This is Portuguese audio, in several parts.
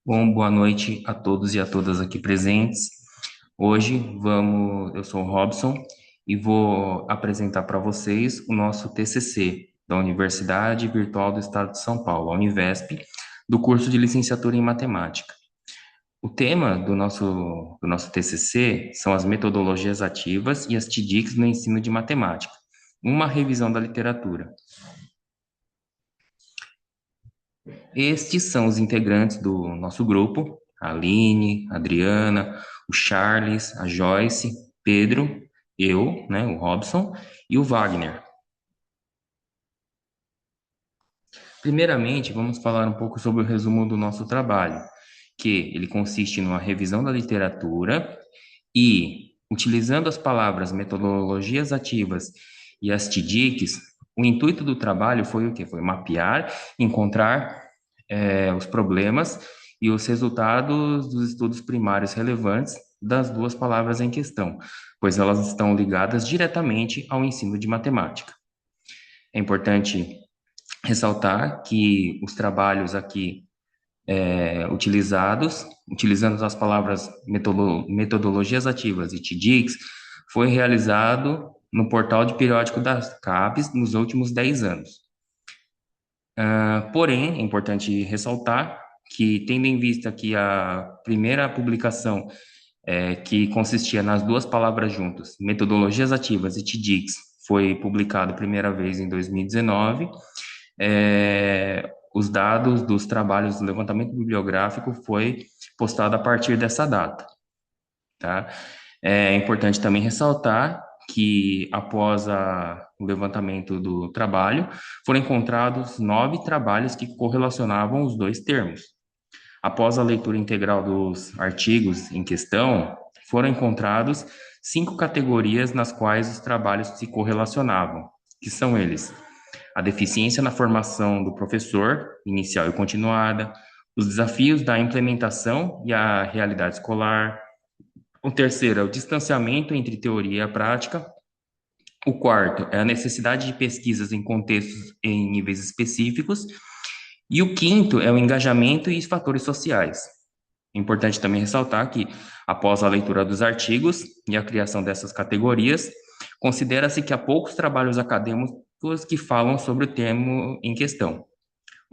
Bom, boa noite a todos e a todas aqui presentes. Eu sou o Robson e vou apresentar para vocês o nosso TCC da Universidade Virtual do Estado de São Paulo, a Univesp, do curso de Licenciatura em Matemática. O tema do nosso TCC são as metodologias ativas e as TDICs no ensino de matemática, uma revisão da literatura. Estes são os integrantes do nosso grupo: a Aline, a Adriana, o Charles, a Joyce, Pedro, eu, né, o Robson e o Wagner. Primeiramente, vamos falar um pouco sobre o resumo do nosso trabalho, que ele consiste numa revisão da literatura e, utilizando as palavras metodologias ativas e as TDICs, o intuito do trabalho foi o quê? Foi mapear, encontrar os problemas e os resultados dos estudos primários relevantes das duas palavras em questão, pois elas estão ligadas diretamente ao ensino de matemática. É importante ressaltar que os trabalhos aqui utilizando as palavras metodologias ativas e TDICs, foi realizado no portal de periódico das CAPES nos últimos 10 anos. Porém, é importante ressaltar que, tendo em vista que a primeira publicação, que consistia nas duas palavras juntas, metodologias ativas e TDICs, foi publicado a primeira vez em 2019, os dados dos trabalhos do levantamento bibliográfico foi postado a partir dessa data, tá? É importante também ressaltar que, após o levantamento do trabalho, foram encontrados 9 trabalhos que correlacionavam os dois termos. Após a leitura integral dos artigos em questão, foram encontrados 5 categorias nas quais os trabalhos se correlacionavam, que são eles: a deficiência na formação do professor, inicial e continuada, os desafios da implementação e a realidade escolar. O terceiro é o distanciamento entre teoria e a prática. O quarto é a necessidade de pesquisas em contextos em níveis específicos. E o quinto é o engajamento e os fatores sociais. É importante também ressaltar que, após a leitura dos artigos e a criação dessas categorias, considera-se que há poucos trabalhos acadêmicos que falam sobre o tema em questão,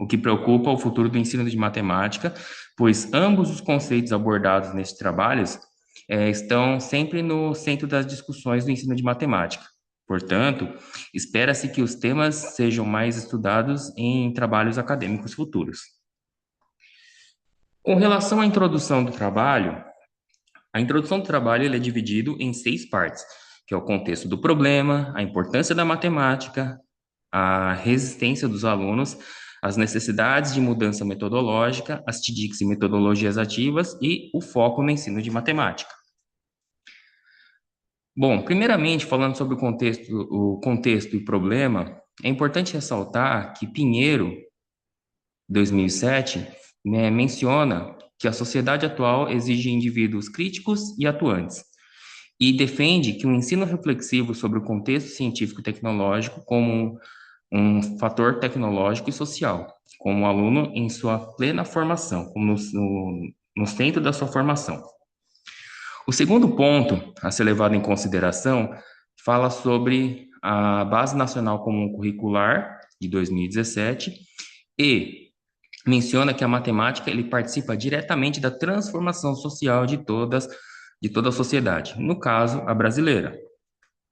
o que preocupa o futuro do ensino de matemática, pois ambos os conceitos abordados nesses trabalhos estão sempre no centro das discussões do ensino de matemática. Portanto, espera-se que os temas sejam mais estudados em trabalhos acadêmicos futuros. Com relação à introdução do trabalho, a introdução do trabalho ele é dividido em 6 partes, que é o contexto do problema, a importância da matemática, a resistência dos alunos, as necessidades de mudança metodológica, as TDICs e metodologias ativas e o foco no ensino de matemática. Bom, primeiramente, falando sobre o contexto e problema, é importante ressaltar que Pinheiro, 2007, né, menciona que a sociedade atual exige indivíduos críticos e atuantes, e defende que o ensino reflexivo sobre o contexto científico e tecnológico como um fator tecnológico e social, como o aluno em sua plena formação, como no centro da sua formação. O segundo ponto a ser levado em consideração fala sobre a Base Nacional Comum Curricular de 2017 e menciona que a matemática ele participa diretamente da transformação social de toda a sociedade, no caso, a brasileira.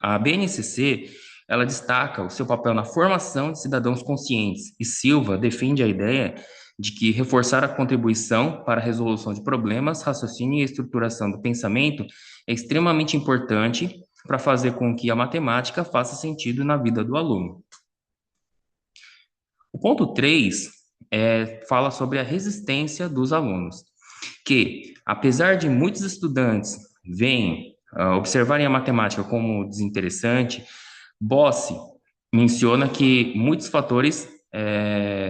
A BNCC, ela destaca o seu papel na formação de cidadãos conscientes e Silva defende a ideia de que reforçar a contribuição para a resolução de problemas, raciocínio e estruturação do pensamento é extremamente importante para fazer com que a matemática faça sentido na vida do aluno. O ponto 3 fala sobre a resistência dos alunos, que, apesar de muitos estudantes observarem a matemática como desinteressante, Bossi menciona que muitos fatores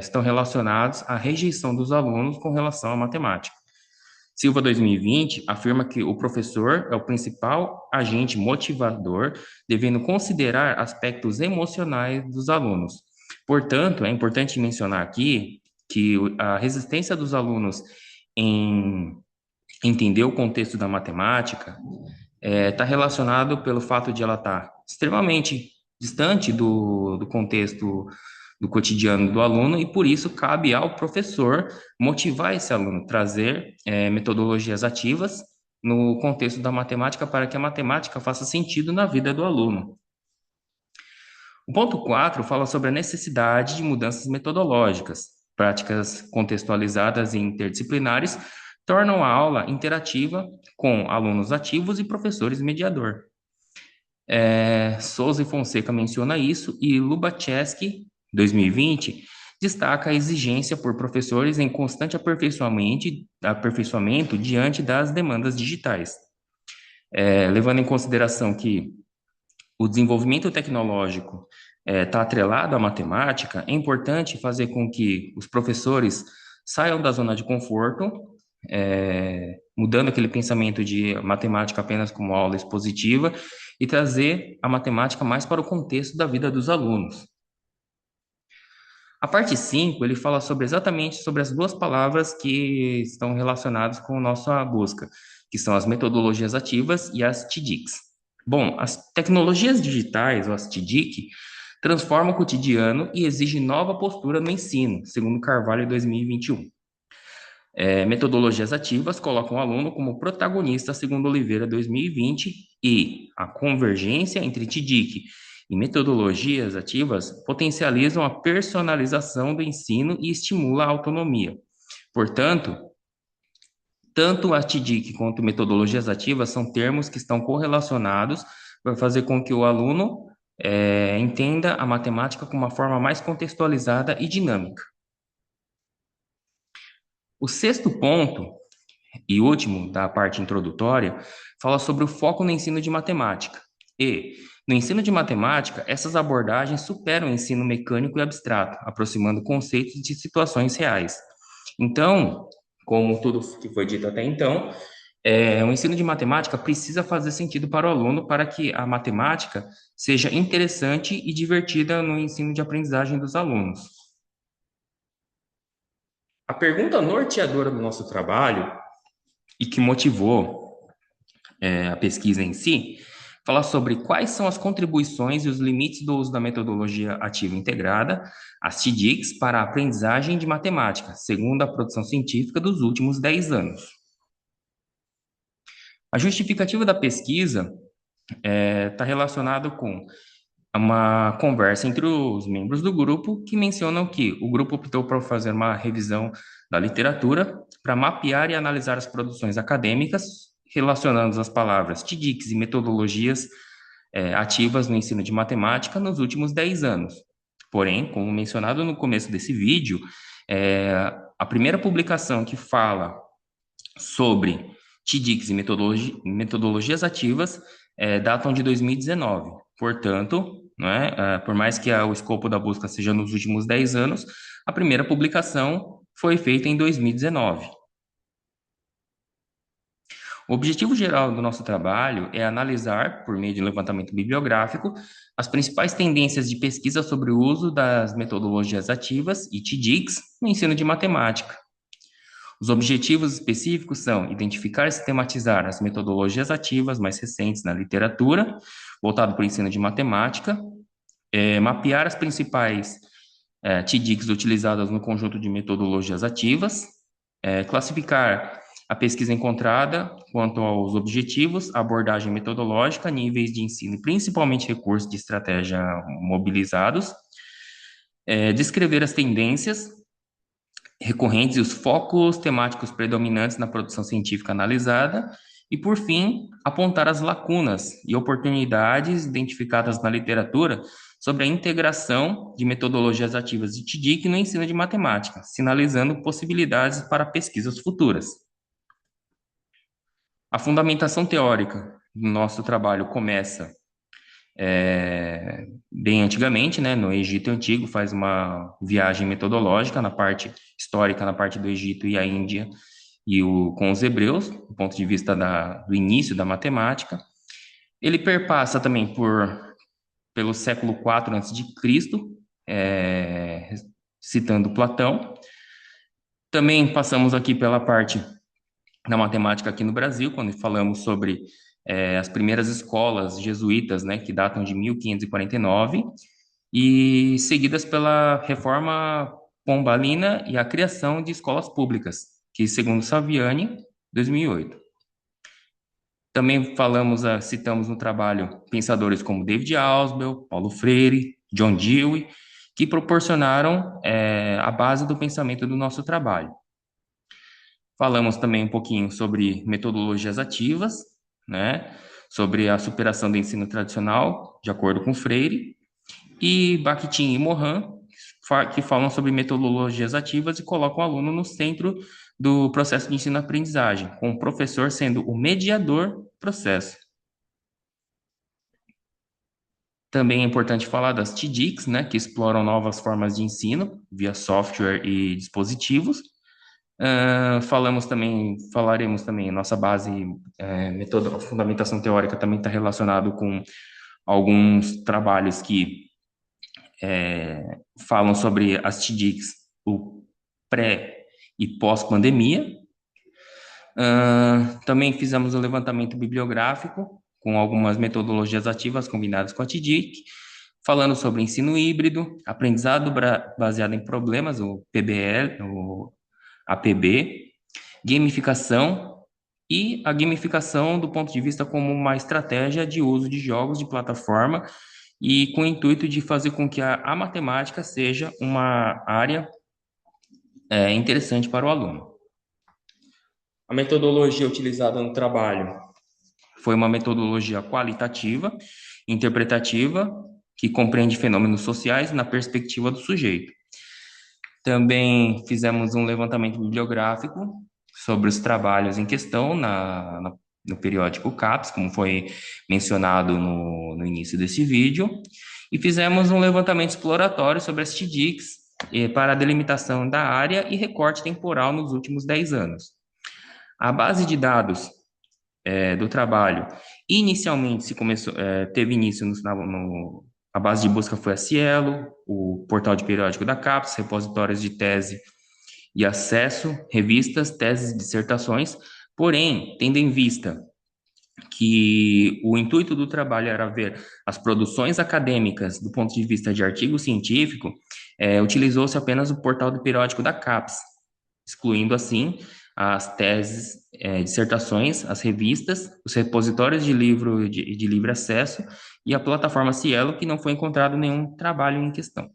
estão relacionados à rejeição dos alunos com relação à matemática. Silva 2020 afirma que o professor é o principal agente motivador, devendo considerar aspectos emocionais dos alunos. Portanto, é importante mencionar aqui que a resistência dos alunos em entender o contexto da matemática está relacionado pelo fato de ela estar extremamente distante do contexto do cotidiano do aluno e por isso cabe ao professor motivar esse aluno, trazer metodologias ativas no contexto da matemática para que a matemática faça sentido na vida do aluno. O ponto 4 fala sobre a necessidade de mudanças metodológicas. Práticas contextualizadas e interdisciplinares tornam a aula interativa com alunos ativos e professores mediador. Souza e Fonseca menciona isso e Lubachevski, 2020, destaca a exigência por professores em constante aperfeiçoamento diante das demandas digitais. Levando em consideração que o desenvolvimento tecnológico está atrelado à matemática, é importante fazer com que os professores saiam da zona de conforto, mudando aquele pensamento de matemática apenas como aula expositiva e trazer a matemática mais para o contexto da vida dos alunos. A parte 5, ele fala exatamente sobre as duas palavras que estão relacionadas com a nossa busca, que são as metodologias ativas e as TDICs. Bom, as tecnologias digitais, ou as TDIC, transformam o cotidiano e exigem nova postura no ensino, segundo Carvalho 2021. Metodologias ativas colocam o aluno como protagonista, segundo Oliveira 2020, e a convergência entre TDIC e metodologias ativas potencializam a personalização do ensino e estimula a autonomia. Portanto, tanto a TDIC quanto metodologias ativas são termos que estão correlacionados para fazer com que o aluno entenda a matemática com uma forma mais contextualizada e dinâmica. O sexto ponto e último da parte introdutória fala sobre o foco no ensino de matemática. E, no ensino de matemática, essas abordagens superam o ensino mecânico e abstrato, aproximando conceitos de situações reais. Então, como tudo que foi dito até então, o ensino de matemática precisa fazer sentido para o aluno para que a matemática seja interessante e divertida no ensino de aprendizagem dos alunos. A pergunta norteadora do nosso trabalho e que motivou a pesquisa em si, fala sobre quais são as contribuições e os limites do uso da metodologia ativa integrada, as TDICs, para a aprendizagem de matemática, segundo a produção científica dos últimos 10 anos. A justificativa da pesquisa está relacionado com uma conversa entre os membros do grupo que mencionam que o grupo optou por fazer uma revisão da literatura para mapear e analisar as produções acadêmicas relacionando as palavras TDICs e metodologias ativas no ensino de matemática nos últimos 10 anos. Porém, como mencionado no começo desse vídeo, a primeira publicação que fala sobre TDICs e metodologias ativas datam de 2019. Portanto, por mais que o escopo da busca seja nos últimos 10 anos, a primeira publicação foi feita em 2019. O objetivo geral do nosso trabalho é analisar, por meio de levantamento bibliográfico, as principais tendências de pesquisa sobre o uso das metodologias ativas e TDICs no ensino de matemática. Os objetivos específicos são identificar e sistematizar as metodologias ativas mais recentes na literatura, voltado para o ensino de matemática, mapear as principais TDICs utilizadas no conjunto de metodologias ativas, classificar a pesquisa encontrada quanto aos objetivos, abordagem metodológica, níveis de ensino e principalmente recursos de estratégia mobilizados, descrever as tendências recorrentes e os focos temáticos predominantes na produção científica analisada e, por fim, apontar as lacunas e oportunidades identificadas na literatura sobre a integração de metodologias ativas de TDIC no ensino de matemática, sinalizando possibilidades para pesquisas futuras. A fundamentação teórica do nosso trabalho começa bem antigamente, né, no Egito Antigo, faz uma viagem metodológica na parte histórica, na parte do Egito e a Índia, com os hebreus, do ponto de vista do início da matemática. Ele perpassa também pelo século IV a.C., citando Platão, Também passamos aqui pela parte da matemática aqui no Brasil, quando falamos sobre as primeiras escolas jesuítas, né, que datam de 1549, e seguidas pela Reforma Pombalina e a criação de escolas públicas, que, segundo Saviani, 2008. Também citamos no trabalho pensadores como David Ausubel, Paulo Freire, John Dewey, que proporcionaram a base do pensamento do nosso trabalho. Falamos também um pouquinho sobre metodologias ativas, né? Sobre a superação do ensino tradicional, de acordo com Freire, e Bakhtin e Morin, que falam sobre metodologias ativas e colocam o aluno no centro do processo de ensino-aprendizagem, com o professor sendo o mediador do processo. Também é importante falar das TDICs, né, que exploram novas formas de ensino via software e dispositivos. Falaremos também, nossa base, fundamentação teórica também está relacionado com alguns trabalhos que falam sobre as TDICs, o pré e pós-pandemia. Também fizemos um levantamento bibliográfico com algumas metodologias ativas combinadas com a TDIC, falando sobre ensino híbrido, aprendizado baseado em problemas, o PBL, o APB, gamificação e a gamificação do ponto de vista como uma estratégia de uso de jogos de plataforma e com o intuito de fazer com que a matemática seja uma área interessante para o aluno. A metodologia utilizada no trabalho foi uma metodologia qualitativa, interpretativa, que compreende fenômenos sociais na perspectiva do sujeito. Também fizemos um levantamento bibliográfico sobre os trabalhos em questão no periódico CAPES, como foi mencionado no início desse vídeo, e fizemos um levantamento exploratório sobre as TDICs para a delimitação da área e recorte temporal nos últimos 10 anos. A base de dados do trabalho, inicialmente teve início a base de busca foi a Cielo, o portal de periódico da CAPES, repositórios de tese e acesso, revistas, teses e dissertações, porém, tendo em vista que o intuito do trabalho era ver as produções acadêmicas do ponto de vista de artigo científico, utilizou-se apenas o portal do periódico da CAPES, excluindo assim as teses, dissertações, as revistas, os repositórios de livro de livre acesso e a plataforma Cielo, que não foi encontrado nenhum trabalho em questão.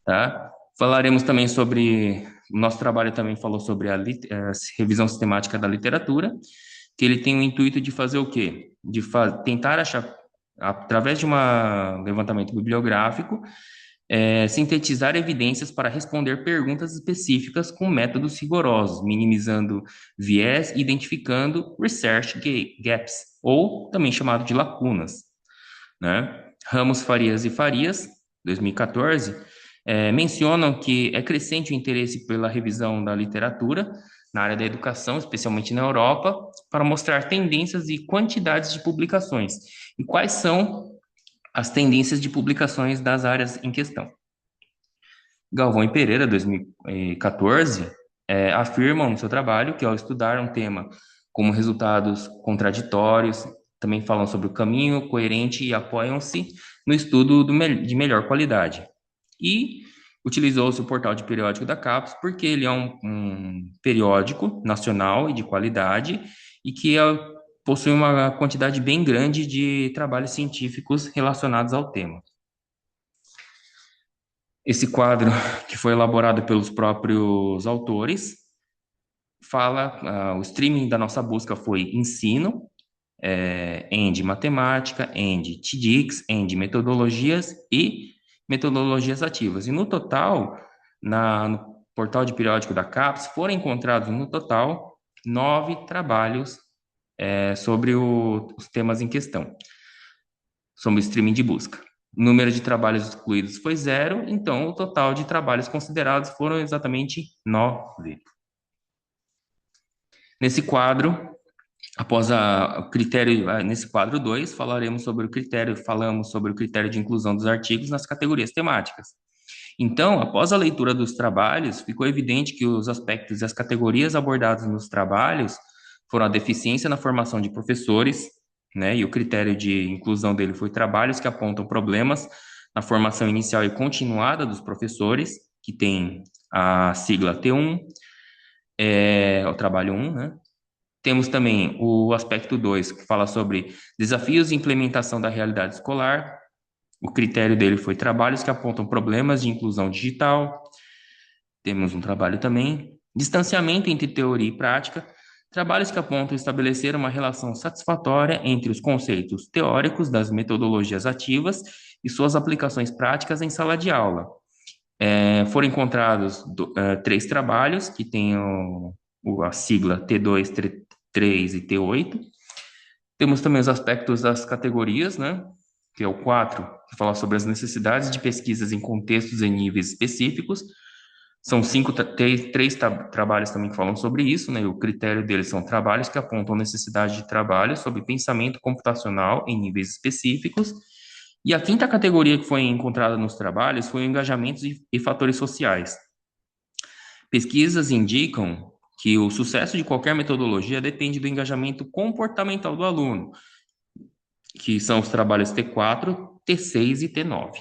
Tá? Falaremos também sobre... O nosso trabalho também falou sobre a revisão sistemática da literatura, que ele tem o intuito de fazer o quê? De tentar achar, através de um levantamento bibliográfico, sintetizar evidências para responder perguntas específicas com métodos rigorosos, minimizando viés e identificando research gaps, ou também chamado de lacunas, né? Ramos, Farias e Farias, 2014, mencionam que é crescente o interesse pela revisão da literatura na área da educação, especialmente na Europa, para mostrar tendências e quantidades de publicações. E quais são as tendências de publicações das áreas em questão? Galvão e Pereira, 2014, afirmam no seu trabalho que, ao estudar um tema como resultados contraditórios, também falam sobre o caminho coerente e apoiam-se no estudo de melhor qualidade. E utilizou-se o portal de periódico da CAPES porque ele é um periódico nacional e de qualidade e que possui uma quantidade bem grande de trabalhos científicos relacionados ao tema. Esse quadro, que foi elaborado pelos próprios autores, o streaming da nossa busca foi ensino, END matemática, END TDICs, END metodologias e metodologias ativas. E no total, no portal de periódico da CAPES, foram encontrados no total 9 trabalhos sobre os temas em questão, sobre o streaming de busca. O número de trabalhos excluídos foi 0, então o total de trabalhos considerados foram exatamente 9. Nesse quadro, nesse quadro 2, falamos sobre o critério de inclusão dos artigos nas categorias temáticas. Então, após a leitura dos trabalhos, ficou evidente que os aspectos e as categorias abordados nos trabalhos foram a deficiência na formação de professores, né? E o critério de inclusão dele foi trabalhos que apontam problemas na formação inicial e continuada dos professores, que tem a sigla T1, o trabalho 1, né? Temos também o aspecto 2, que fala sobre desafios e implementação da realidade escolar. O critério dele foi trabalhos que apontam problemas de inclusão digital. Temos um trabalho também, distanciamento entre teoria e prática, trabalhos que apontam estabelecer uma relação satisfatória entre os conceitos teóricos das metodologias ativas e suas aplicações práticas em sala de aula. Foram encontrados três trabalhos que têm a sigla T2, T3 e T8. Temos também os aspectos das categorias, né? Que é o 4, que fala sobre as necessidades de pesquisas em contextos e níveis específicos. São três trabalhos também que falam sobre isso, né? O critério deles são trabalhos que apontam necessidade de trabalho sobre pensamento computacional em níveis específicos. E a quinta categoria que foi encontrada nos trabalhos foi engajamentos e fatores sociais. Pesquisas indicam que o sucesso de qualquer metodologia depende do engajamento comportamental do aluno, que são os trabalhos T4, T6 e T9.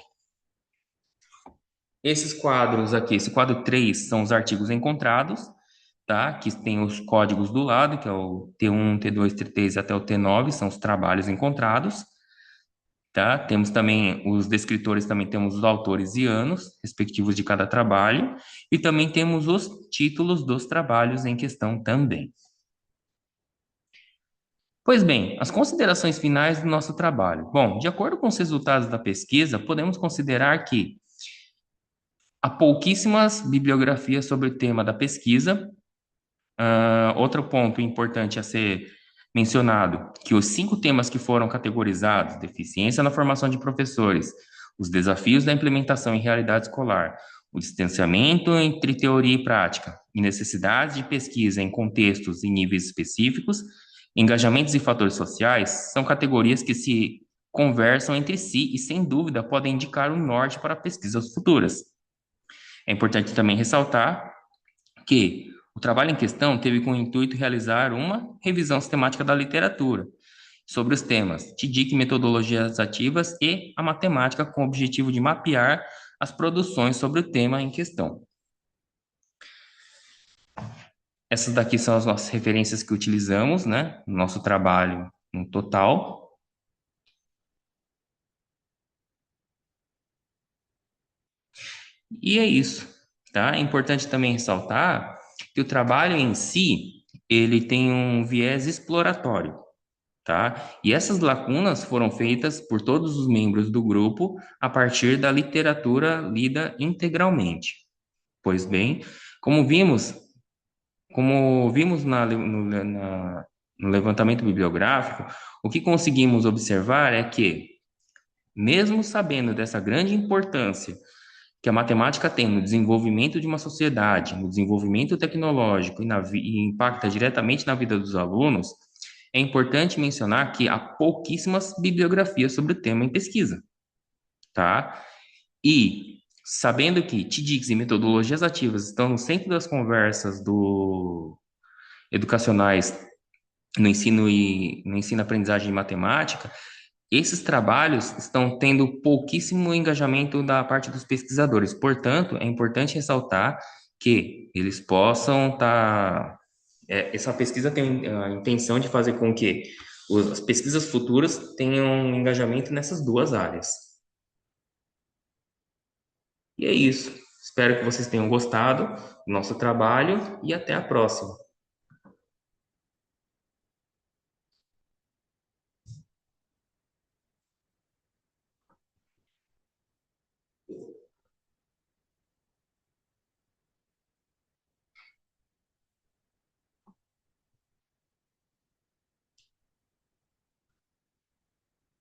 Esses quadros aqui, esse quadro 3 são os artigos encontrados, tá? Que tem os códigos do lado, que é o T1, T2, T3 até o T9, são os trabalhos encontrados, tá? Temos também os descritores, também temos os autores e anos respectivos de cada trabalho, e também temos os títulos dos trabalhos em questão também. Pois bem, as considerações finais do nosso trabalho. Bom, de acordo com os resultados da pesquisa, podemos considerar que há pouquíssimas bibliografias sobre o tema da pesquisa. Outro ponto importante a ser mencionado, que os 5 temas que foram categorizados, deficiência na formação de professores, os desafios da implementação em realidade escolar, o distanciamento entre teoria e prática, e necessidades de pesquisa em contextos e níveis específicos, engajamentos e fatores sociais, são categorias que se conversam entre si e, sem dúvida, podem indicar um norte para pesquisas futuras. É importante também ressaltar que o trabalho em questão teve como intuito realizar uma revisão sistemática da literatura sobre os temas TDIC, metodologias ativas e a matemática, com o objetivo de mapear as produções sobre o tema em questão. Essas daqui são as nossas referências que utilizamos, né, no nosso trabalho no total. E é isso, tá? É importante também ressaltar que o trabalho em si, ele tem um viés exploratório, tá? E essas lacunas foram feitas por todos os membros do grupo a partir da literatura lida integralmente. Pois bem, como vimos, como vimos no levantamento bibliográfico, o que conseguimos observar é que, mesmo sabendo dessa grande importância que a matemática tem no desenvolvimento de uma sociedade, no desenvolvimento tecnológico e impacta diretamente na vida dos alunos, é importante mencionar que há pouquíssimas bibliografias sobre o tema em pesquisa, tá? E sabendo que TDICs e metodologias ativas estão no centro das conversas educacionais no ensino e aprendizagem de matemática, esses trabalhos estão tendo pouquíssimo engajamento da parte dos pesquisadores. Portanto, é importante ressaltar que eles possam estar. Essa pesquisa tem a intenção de fazer com que as pesquisas futuras tenham engajamento nessas duas áreas. E é isso. Espero que vocês tenham gostado do nosso trabalho e até a próxima.